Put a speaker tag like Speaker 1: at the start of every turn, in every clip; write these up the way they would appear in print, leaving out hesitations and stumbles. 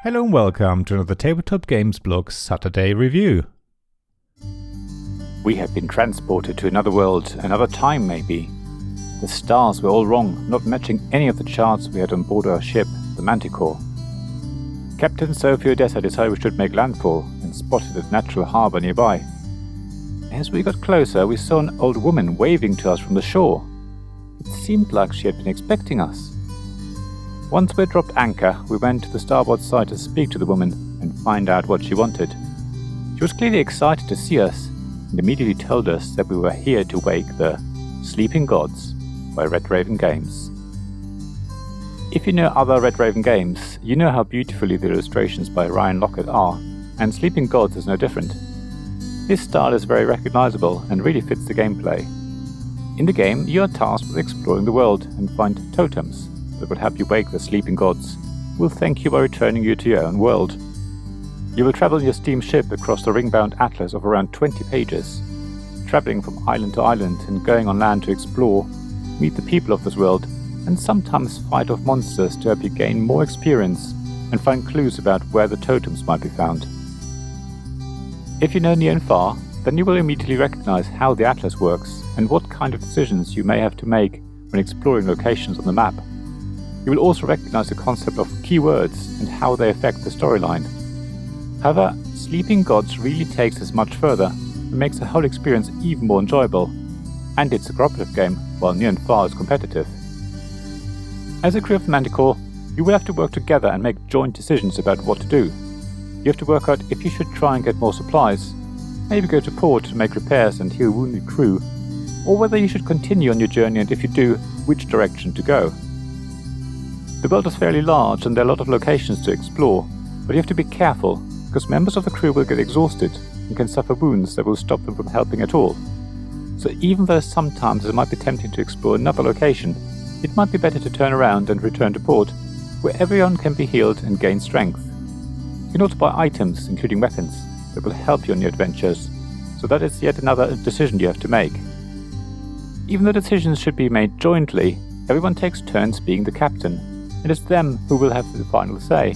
Speaker 1: Hello and welcome to another Tabletop Games Blog Saturday review.
Speaker 2: We have been transported to another world, another time maybe. The stars were all wrong, not matching any of the charts we had on board our ship, the Manticore. Captain Sofi Odessa decided we should make landfall and spotted a natural harbour nearby. As we got closer, we saw an old woman waving to us from the shore. It seemed like she had been expecting us. Once we dropped anchor, we went to the starboard side to speak to the woman and find out what she wanted. She was clearly excited to see us and immediately told us that we were here to wake the Sleeping Gods by Red Raven Games. If you know other Red Raven games, you know how beautifully the illustrations by Ryan Lockett are, and Sleeping Gods is no different. His style is very recognizable and really fits the gameplay. In the game, you are tasked with exploring the world and find totems that will help you wake the sleeping gods, who will thank you by returning you to your own world. You will travel in your steam ship across the ring-bound atlas of around 20 pages, travelling from island to island and going on land to explore, meet the people of this world, and sometimes fight off monsters to help you gain more experience and find clues about where the totems might be found. If you know near and far, then you will immediately recognize how the atlas works and what kind of decisions you may have to make when exploring locations on the map. You will also recognize the concept of keywords and how they affect the storyline. However, Sleeping Gods really takes this much further and makes the whole experience even more enjoyable. And it's a cooperative game, while near and far is competitive. As a crew of Manticore, you will have to work together and make joint decisions about what to do. You have to work out if you should try and get more supplies, maybe go to port to make repairs and heal wounded crew, or whether you should continue on your journey and if you do, which direction to go. The world is fairly large and there are a lot of locations to explore, but you have to be careful, because members of the crew will get exhausted and can suffer wounds that will stop them from helping at all. So even though sometimes it might be tempting to explore another location, it might be better to turn around and return to port, where everyone can be healed and gain strength. You can also buy items, including weapons, that will help you on your adventures, so that is yet another decision you have to make. Even though decisions should be made jointly, everyone takes turns being the captain, and it's them who will have the final say.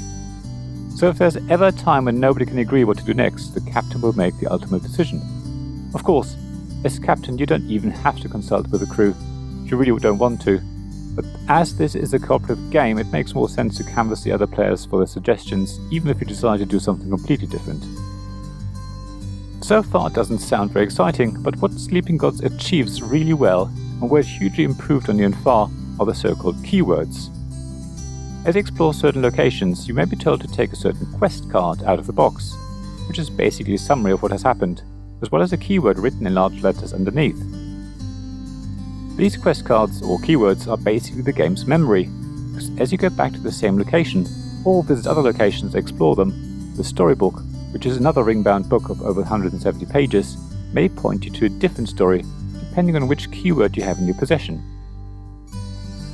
Speaker 2: So if there's ever a time when nobody can agree what to do next, the captain will make the ultimate decision. Of course, as captain you don't even have to consult with the crew if you really don't want to, but as this is a cooperative game, it makes more sense to canvass the other players for their suggestions, even if you decide to do something completely different. So far it doesn't sound very exciting, but what Sleeping Gods achieves really well, and where it's hugely improved on the Far, are the so-called keywords. As you explore certain locations, you may be told to take a certain quest card out of the box, which is basically a summary of what has happened, as well as a keyword written in large letters underneath. These quest cards, or keywords, are basically the game's memory, because as you go back to the same location, or visit other locations to explore them, the storybook, which is another ring-bound book of over 170 pages, may point you to a different story, depending on which keyword you have in your possession.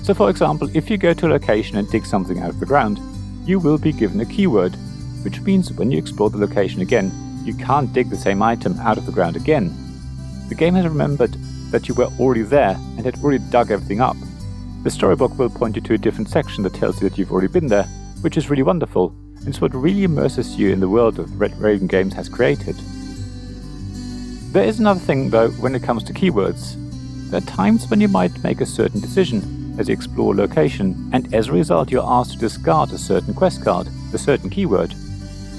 Speaker 2: So for example, if you go to a location and dig something out of the ground, you will be given a keyword, which means when you explore the location again, you can't dig the same item out of the ground again. The game has remembered that you were already there and had already dug everything up. The storybook will point you to a different section that tells you that you've already been there, which is really wonderful, and it's what really immerses you in the world that Red Raven Games has created. There is another thing though when it comes to keywords. There are times when you might make a certain decision as you explore a location, and as a result you're asked to discard a certain quest card, a certain keyword.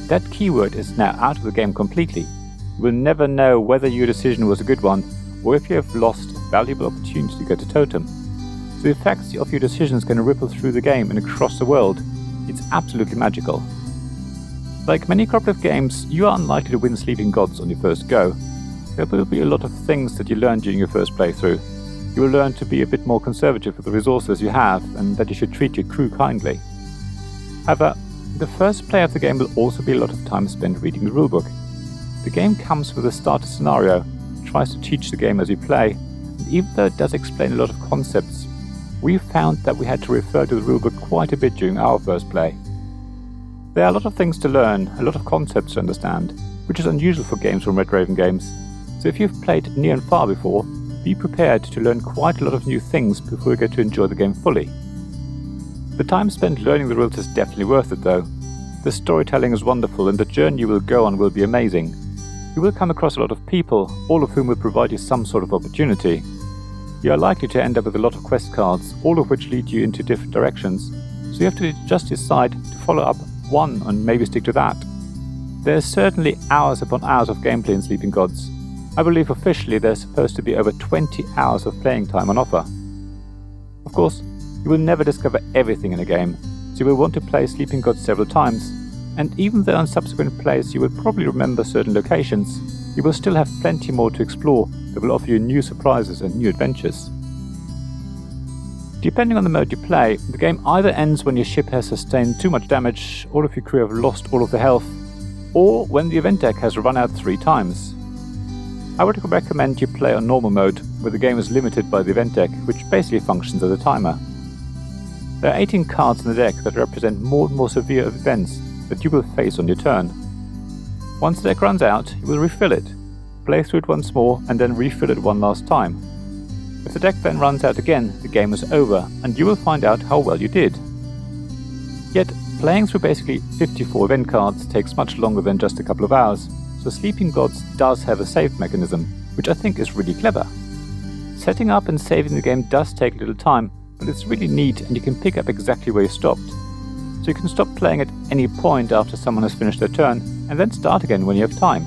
Speaker 2: That keyword is now out of the game completely. You will never know whether your decision was a good one, or if you have lost a valuable opportunity to get a totem. So the effects of your decisions can ripple through the game and across the world. It's absolutely magical. Like many cooperative games, you are unlikely to win Sleeping Gods on your first go. There will be a lot of things that you learn during your first playthrough. You will learn to be a bit more conservative with the resources you have, and that you should treat your crew kindly. However, the first play of the game will also be a lot of time spent reading the rulebook. The game comes with a starter scenario, tries to teach the game as you play, and even though it does explain a lot of concepts, we found that we had to refer to the rulebook quite a bit during our first play. There are a lot of things to learn, a lot of concepts to understand, which is unusual for games from Red Raven Games, so if you've played near and far before, be prepared to learn quite a lot of new things before you get to enjoy the game fully. The time spent learning the rules is definitely worth it though. The storytelling is wonderful and the journey you will go on will be amazing. You will come across a lot of people, all of whom will provide you some sort of opportunity. You are likely to end up with a lot of quest cards, all of which lead you into different directions, so you have to just decide to follow up one and maybe stick to that. There is certainly hours upon hours of gameplay in Sleeping Gods. I believe officially there's supposed to be over 20 hours of playing time on offer. Of course, you will never discover everything in a game, so you will want to play Sleeping Gods several times, and even though on subsequent plays you will probably remember certain locations, you will still have plenty more to explore that will offer you new surprises and new adventures. Depending on the mode you play, the game either ends when your ship has sustained too much damage, all of your crew have lost all of their health, or when the event deck has run out 3 times. I would recommend you play on normal mode, where the game is limited by the event deck, which basically functions as a timer. There are 18 cards in the deck that represent more and more severe events that you will face on your turn. Once the deck runs out, you will refill it, play through it once more, and then refill it one last time. If the deck then runs out again, the game is over, and you will find out how well you did. Yet, playing through basically 54 event cards takes much longer than just a couple of hours, so Sleeping Gods does have a save mechanism, which I think is really clever. Setting up and saving the game does take a little time, but it's really neat and you can pick up exactly where you stopped. So you can stop playing at any point after someone has finished their turn, and then start again when you have time.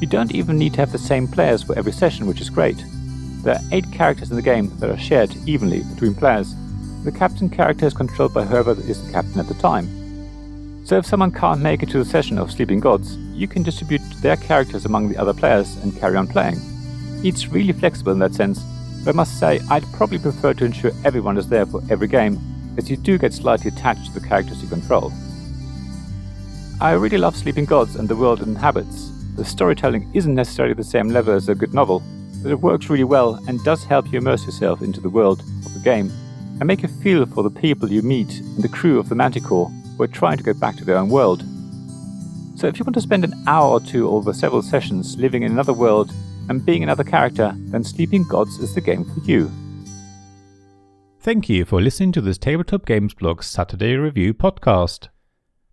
Speaker 2: You don't even need to have the same players for every session, which is great. There are 8 characters in the game that are shared evenly between players. The captain character is controlled by whoever is the captain at the time. So if someone can't make it to the session of Sleeping Gods, you can distribute their characters among the other players and carry on playing. It's really flexible in that sense, but I must say I'd probably prefer to ensure everyone is there for every game, as you do get slightly attached to the characters you control. I really love Sleeping Gods and the world it inhabits. The storytelling isn't necessarily the same level as a good novel, but it works really well and does help you immerse yourself into the world of the game and make you feel for the people you meet and the crew of the Manticore who are trying to get back to their own world. So if you want to spend an hour or two over several sessions living in another world and being another character, then Sleeping Gods is the game for you.
Speaker 1: Thank you for listening to this Tabletop Games Blog's Saturday Review podcast.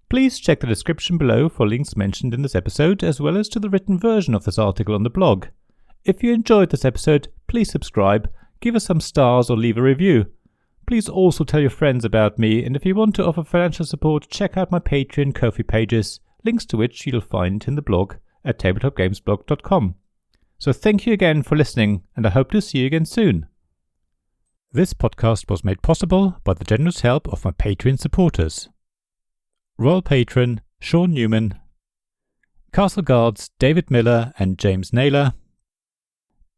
Speaker 1: Please check the description below for links mentioned in this episode, as well as to the written version of this article on the blog. If you enjoyed this episode, please subscribe, give us some stars or leave a review. Please also tell your friends about me, and if you want to offer financial support, check out my Patreon and Ko-fi pages, links to which you'll find in the blog at tabletopgamesblog.com. So thank you again for listening, and I hope to see you again soon. This podcast was made possible by the generous help of my Patreon supporters. Royal Patron Sean Newman, Castle Guards David Miller and James Naylor,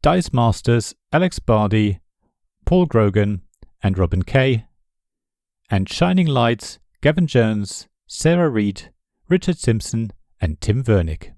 Speaker 1: Dice Masters Alex Bardi, Paul Grogan and Robin Kay, and Shining Lights Gavin Jones, Sarah Reed, Richard Simpson and Tim Vernick.